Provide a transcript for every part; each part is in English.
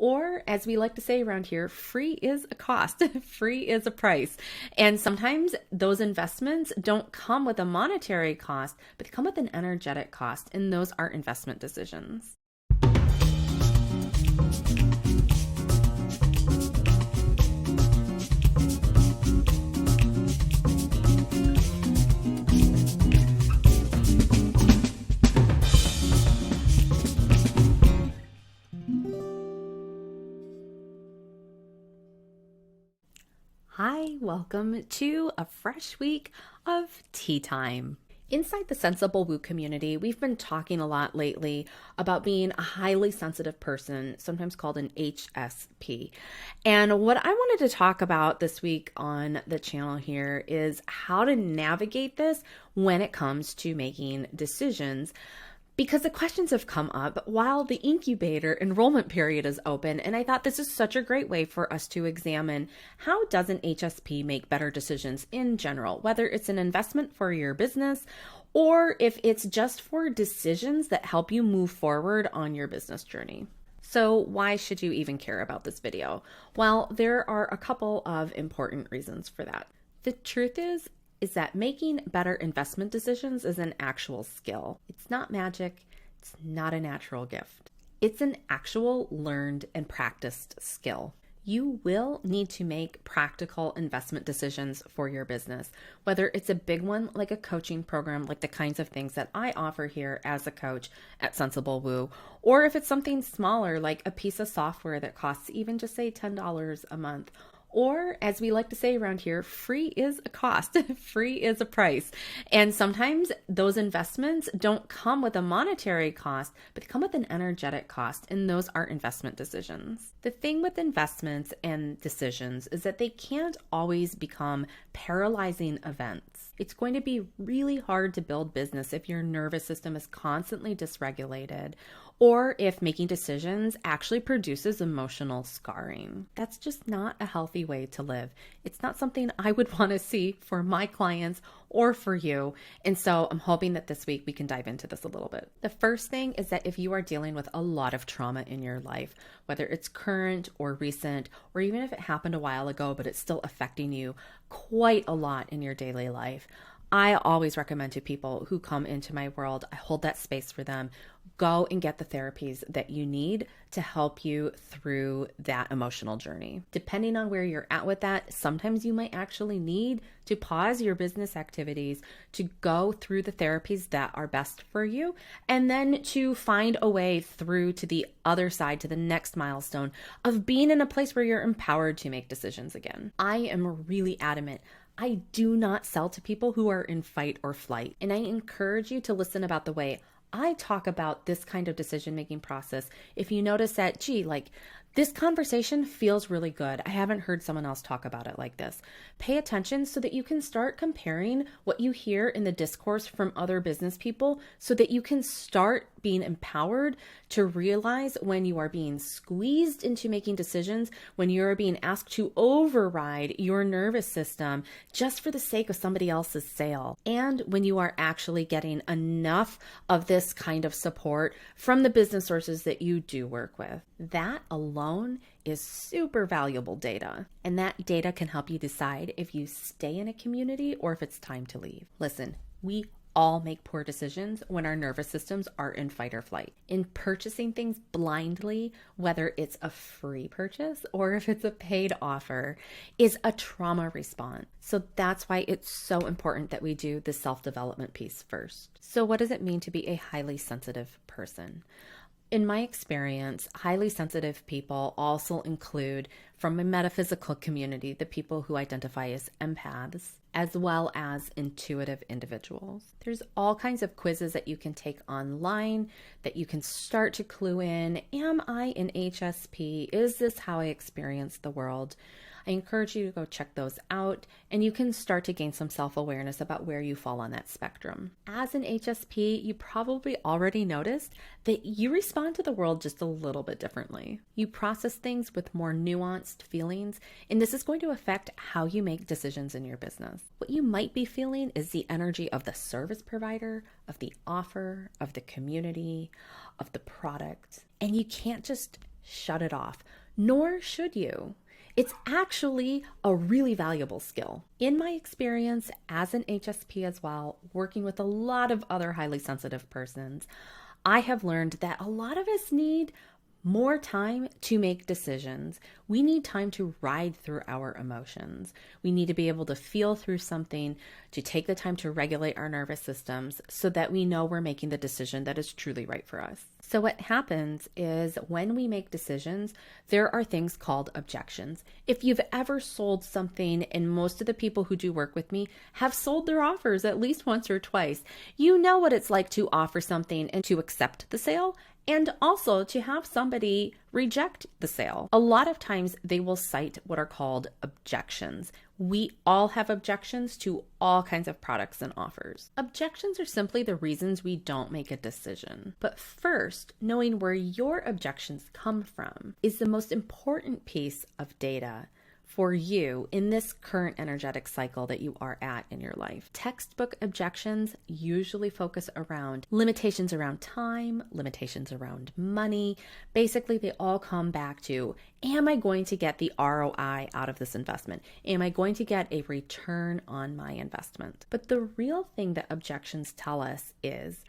Or, as we like to say around here, free is a cost, free is a price. And sometimes those investments don't come with a monetary cost, but they come with an energetic cost, and those are investment decisions. Hi, welcome to a fresh week of tea time. Inside the Sensible Woo community, we've been talking a lot lately about being a highly sensitive person, sometimes called an HSP. And what I wanted to talk about this week on the channel here is how to navigate this when it comes to making decisions. Because the questions have come up while the incubator enrollment period is open, and I thought this is such a great way for us to examine how does an HSP make better decisions in general, whether it's an investment for your business or if it's just for decisions that help you move forward on your business journey. So why should you even care about this video? Well, there are a couple of important reasons for that. The truth is that making better investment decisions is an actual skill. It's not magic. It's not a natural gift. It's an actual learned and practiced skill. You will need to make practical investment decisions for your business, whether it's a big one like a coaching program, like the kinds of things that I offer here as a coach at Sensible Woo, or if it's something smaller like a piece of software that costs even just say $10 a month. Or, as we like to say around here, free is a cost, free is a price. And sometimes those investments don't come with a monetary cost, but they come with an energetic cost, and those are investment decisions. The thing with investments and decisions is that they can't always become paralyzing events. It's going to be really hard to build business if your nervous system is constantly dysregulated, or if making decisions actually produces emotional scarring. That's just not a healthy way to live. It's not something I would want to see for my clients or for you. And so I'm hoping that this week we can dive into this a little bit. The first thing is that if you are dealing with a lot of trauma in your life, whether it's current or recent, or even if it happened a while ago, but it's still affecting you quite a lot in your daily life, I always recommend to people who come into my world, I hold that space for them. Go and get the therapies that you need to help you through that emotional journey. Depending on where you're at with that, sometimes you might actually need to pause your business activities to go through the therapies that are best for you, and then to find a way through to the other side, to the next milestone of being in a place where you're empowered to make decisions again. I am really adamant. I do not sell to people who are in fight or flight. And I encourage you to listen about the way I talk about this kind of decision-making process. If you notice that, this conversation feels really good. I haven't heard someone else talk about it like this. Pay attention so that you can start comparing what you hear in the discourse from other business people so that you can start being empowered to realize when you are being squeezed into making decisions, when you're being asked to override your nervous system just for the sake of somebody else's sale, and when you are actually getting enough of this kind of support from the business sources that you do work with. That alone is super valuable data, and that data can help you decide if you stay in a community or if it's time to leave. Listen, we all make poor decisions when our nervous systems are in fight or flight. In purchasing things blindly, whether it's a free purchase or if it's a paid offer, is a trauma response. So that's why it's so important that we do the self-development piece first. So what does it mean to be a highly sensitive person? In my experience, highly sensitive people also include, from a metaphysical community, the people who identify as empaths, as well as intuitive individuals. There's all kinds of quizzes that you can take online that you can start to clue in. Am I an HSP? Is this how I experience the world? I encourage you to go check those out, and you can start to gain some self-awareness about where you fall on that spectrum. As an HSP, you probably already noticed that you respond to the world just a little bit differently. You process things with more nuanced feelings, and this is going to affect how you make decisions in your business. What you might be feeling is the energy of the service provider, of the offer, of the community, of the product, and you can't just shut it off. nor should you. It's actually a really valuable skill. In my experience as an HSP as well, working with a lot of other highly sensitive persons, I have learned that a lot of us need more time to make decisions. We need time to ride through our emotions. We need to be able to feel through something, to take the time to regulate our nervous systems so that we know we're making the decision that is truly right for us. So what happens is when we make decisions, there are things called objections. If you've ever sold something, and most of the people who do work with me have sold their offers at least once or twice, you know what it's like to offer something and to accept the sale, and also to have somebody reject the sale. A lot of times they will cite what are called objections. We all have objections to all kinds of products and offers. Objections are simply the reasons we don't make a decision. But first, knowing where your objections come from is the most important piece of data for you in this current energetic cycle that you are at in your life. Textbook objections usually focus around limitations around time, limitations around money. Basically, they all come back to, am I going to get the ROI out of this investment? Am I going to get a return on my investment? But the real thing that objections tell us is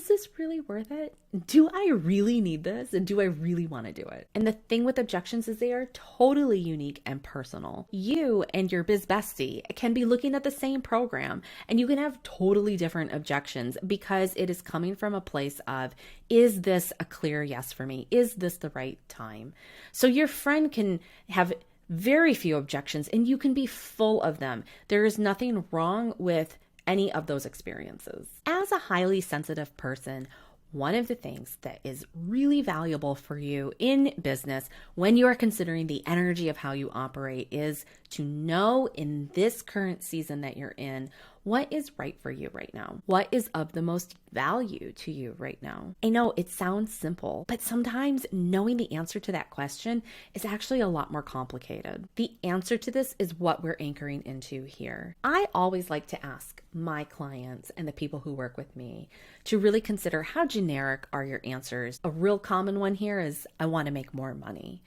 this really worth it? Do I really need this? And do I really want to do it? And the thing with objections is they are totally unique and personal. You and your biz bestie can be looking at the same program and you can have totally different objections because it is coming from a place of, is this a clear yes for me? Is this the right time? So your friend can have very few objections and you can be full of them. There is nothing wrong with any of those experiences. As a highly sensitive person, one of the things that is really valuable for you in business when you are considering the energy of how you operate is to know in this current season that you're in, what is right for you right now? What is of the most value to you right now? I know it sounds simple, but sometimes knowing the answer to that question is actually a lot more complicated. The answer to this is what we're anchoring into here. I always like to ask my clients and the people who work with me to really consider how generic are your answers. A real common one here is, I want to make more money.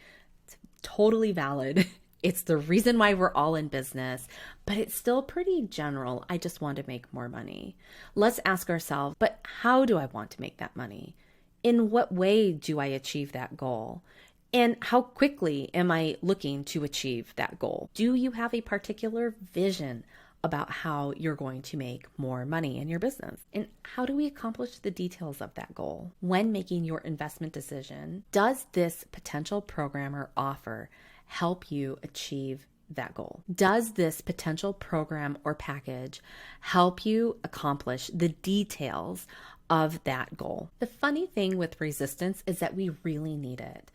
It's totally valid. It's the reason why we're all in business, but it's still pretty general. I just want to make more money. Let's ask ourselves, but how do I want to make that money? In what way do I achieve that goal? And how quickly am I looking to achieve that goal? Do you have a particular vision about how you're going to make more money in your business? And how do we accomplish the details of that goal? When making your investment decision, does this potential program or offer help you achieve that goal? Does this potential program or package help you accomplish the details of that goal? The funny thing with resistance is that we really need it.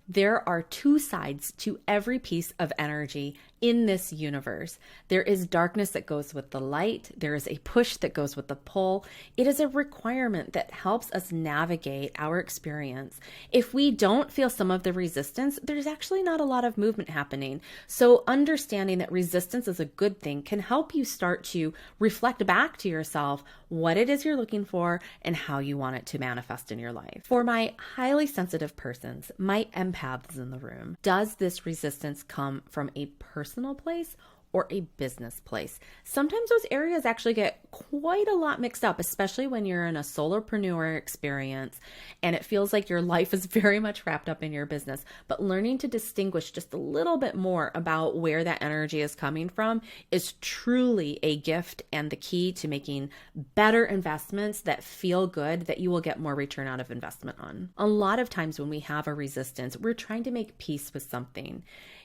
There are two sides to every piece of energy in this universe. There is darkness that goes with the light. There is a push that goes with the pull. It is a requirement that helps us navigate our experience. If we don't feel some of the resistance, there's actually not a lot of movement happening. So understanding that resistance is a good thing can help you start to reflect back to yourself what it is you're looking for and how you want it to manifest in your life. For my highly sensitive persons, my empaths in the room, does this resistance come from a personal place or a business place? Sometimes those areas actually get quite a lot mixed up, especially when you're in a solopreneur experience and it feels like your life is very much wrapped up in your business. But learning to distinguish just a little bit more about where that energy is coming from is truly a gift and the key to making better investments that feel good, that you will get more return out of investment on. A lot of times when we have a resistance, we're trying to make peace with something.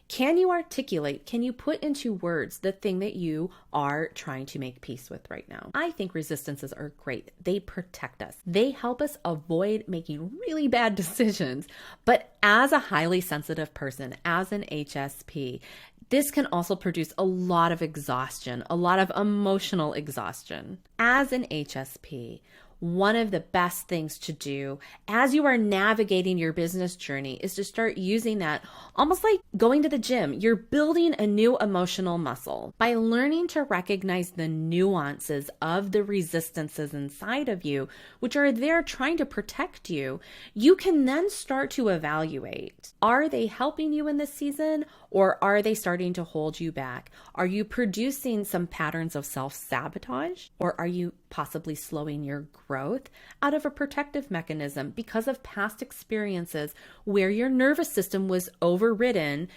Can you articulate, can you put into words the thing that you are trying to make peace with right now? I think resistances are great. They protect us. They help us avoid making really bad decisions. But as a highly sensitive person, as an HSP, this can also produce a lot of exhaustion, a lot of emotional exhaustion. As an HSP, one of the best things to do as you are navigating your business journey is to start using that almost like going to the gym. You're building a new emotional muscle. By learning to recognize the nuances of the resistances inside of you, which are there trying to protect you, you can then start to evaluate. Are they helping you in this season, or are they starting to hold you back? Are you producing some patterns of self-sabotage, or are you possibly slowing your growth out of a protective mechanism because of past experiences where your nervous system was overridden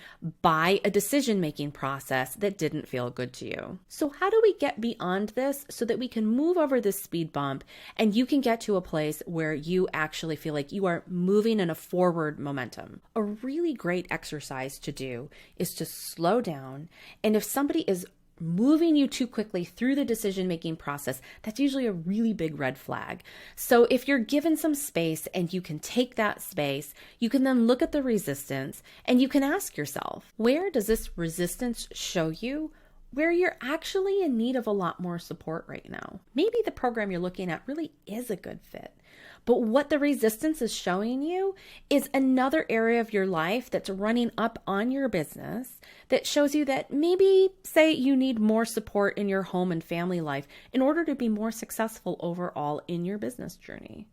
by a decision-making process that didn't feel good to you? So how do we get beyond this so that we can move over this speed bump and you can get to a place where you actually feel like you are moving in a forward momentum? A really great exercise to do is to slow down, and if somebody is moving you too quickly through the decision-making process, that's usually a really big red flag. So if you're given some space and you can take that space, you can then look at the resistance and you can ask yourself, where does this resistance show you where you're actually in need of a lot more support right now? Maybe the program you're looking at really is a good fit. But what the resistance is showing you is another area of your life that's running up on your business that shows you that maybe, say, you need more support in your home and family life in order to be more successful overall in your business journey.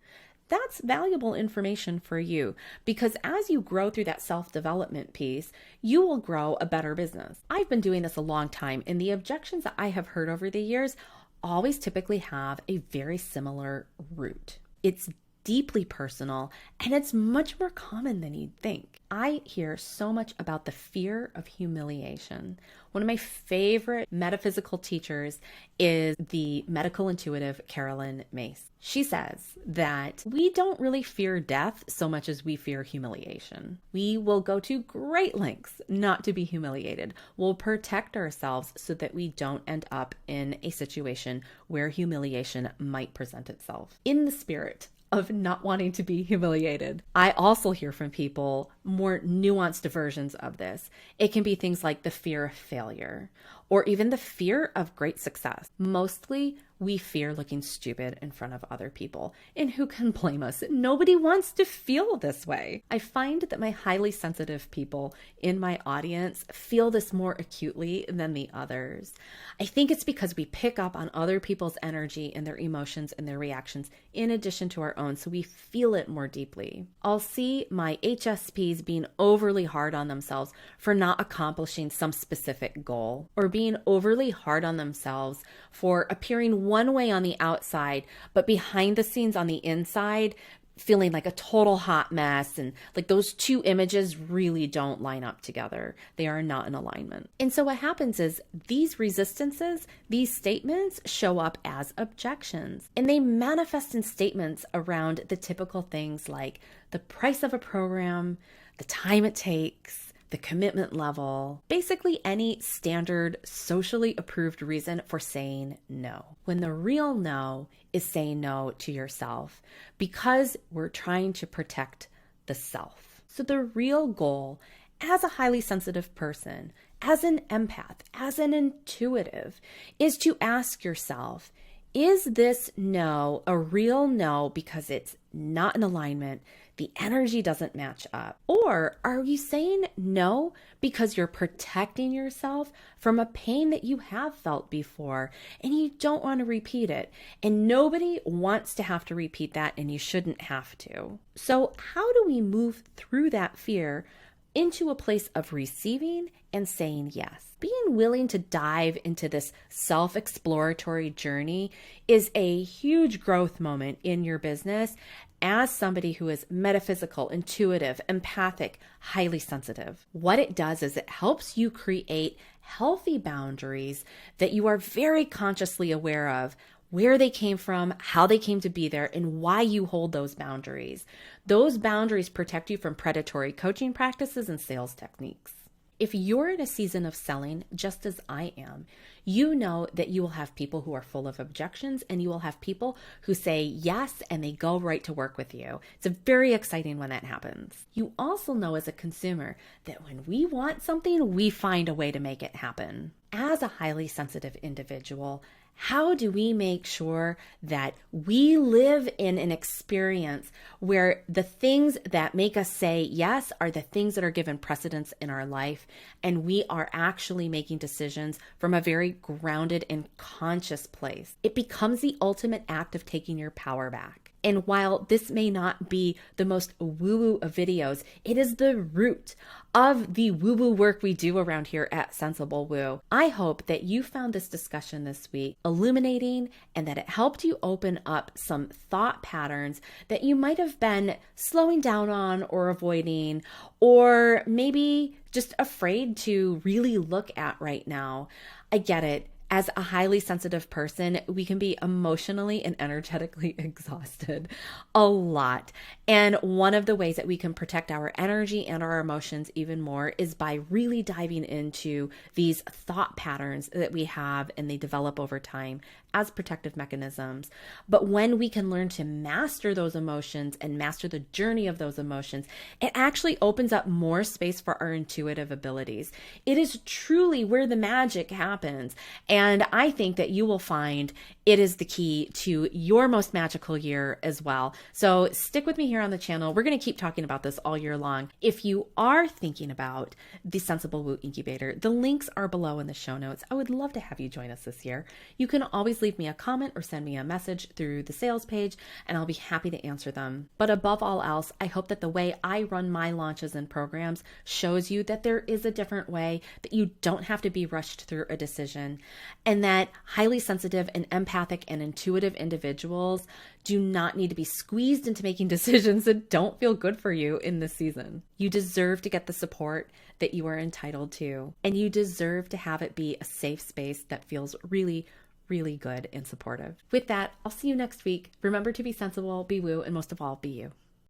That's valuable information for you because as you grow through that self-development piece, you will grow a better business. I've been doing this a long time, and the objections that I have heard over the years always typically have a very similar root. It's deeply personal, and it's much more common than you'd think. I hear so much about the fear of humiliation. One of my favorite metaphysical teachers is the medical intuitive Carolyn Mace. She says that we don't really fear death so much as we fear humiliation. We will go to great lengths not to be humiliated. We'll protect ourselves so that we don't end up in a situation where humiliation might present itself. In the spirit of not wanting to be humiliated, I also hear from people more nuanced versions of this. It can be things like the fear of failure or even the fear of great success. Mostly, we fear looking stupid in front of other people. And who can blame us? Nobody wants to feel this way. I find that my highly sensitive people in my audience feel this more acutely than the others. I think it's because we pick up on other people's energy and their emotions and their reactions in addition to our own, so we feel it more deeply. I'll see my HSPs being overly hard on themselves for not accomplishing some specific goal, or being overly hard on themselves for appearing one way on the outside, but behind the scenes on the inside, feeling like a total hot mess. And like those two images really don't line up together. They are not in alignment. And so what happens is these resistances, these statements show up as objections, and they manifest in statements around the typical things like the price of a program, the time it takes, the commitment level, basically any standard socially approved reason for saying no. When the real no is saying no to yourself because we're trying to protect the self. So the real goal as a highly sensitive person, as an empath, as an intuitive, is to ask yourself, is this no a real no because it's not in alignment, the energy doesn't match up? Or are you saying no because you're protecting yourself from a pain that you have felt before and you don't want to repeat it? And nobody wants to have to repeat that, and you shouldn't have to. So how do we move through that fear into a place of receiving and saying yes? Being willing to dive into this self-exploratory journey is a huge growth moment in your business as somebody who is metaphysical, intuitive, empathic, highly sensitive. What it does is it helps you create healthy boundaries that you are very consciously aware of, where they came from, how they came to be there, and why you hold those boundaries. Those boundaries protect you from predatory coaching practices and sales techniques. If you're in a season of selling, just as I am, you know that you will have people who are full of objections, and you will have people who say yes and they go right to work with you. It's very exciting when that happens. You also know as a consumer that when we want something, we find a way to make it happen. As a highly sensitive individual, how do we make sure that we live in an experience where the things that make us say yes are the things that are given precedence in our life, and we are actually making decisions from a very grounded and conscious place? It becomes the ultimate act of taking your power back. And while this may not be the most woo-woo of videos, it is the root of the woo-woo work we do around here at Sensible Woo. I hope that you found this discussion this week illuminating and that it helped you open up some thought patterns that you might have been slowing down on or avoiding, or maybe just afraid to really look at right now. I get it. As a highly sensitive person, we can be emotionally and energetically exhausted a lot. And one of the ways that we can protect our energy and our emotions even more is by really diving into these thought patterns that we have and they develop over time as protective mechanisms. But when we can learn to master those emotions and master the journey of those emotions, it actually opens up more space for our intuitive abilities. It is truly where the magic happens. And I think that you will find it is the key to your most magical year as well. So stick with me here on the channel. We're going to keep talking about this all year long. If you are thinking about the Sensible Woo Incubator, the links are below in the show notes. I would love to have you join us this year. You can always leave me a comment or send me a message through the sales page, and I'll be happy to answer them. But above all else, I hope that the way I run my launches and programs shows you that there is a different way, that you don't have to be rushed through a decision, and that highly sensitive and empathic and intuitive individuals do not need to be squeezed into making decisions that don't feel good for you in this season. You deserve to get the support that you are entitled to, and you deserve to have it be a safe space that feels really, really good and supportive. With that, I'll see you next week. Remember to be sensible, be woo, and most of all, be you.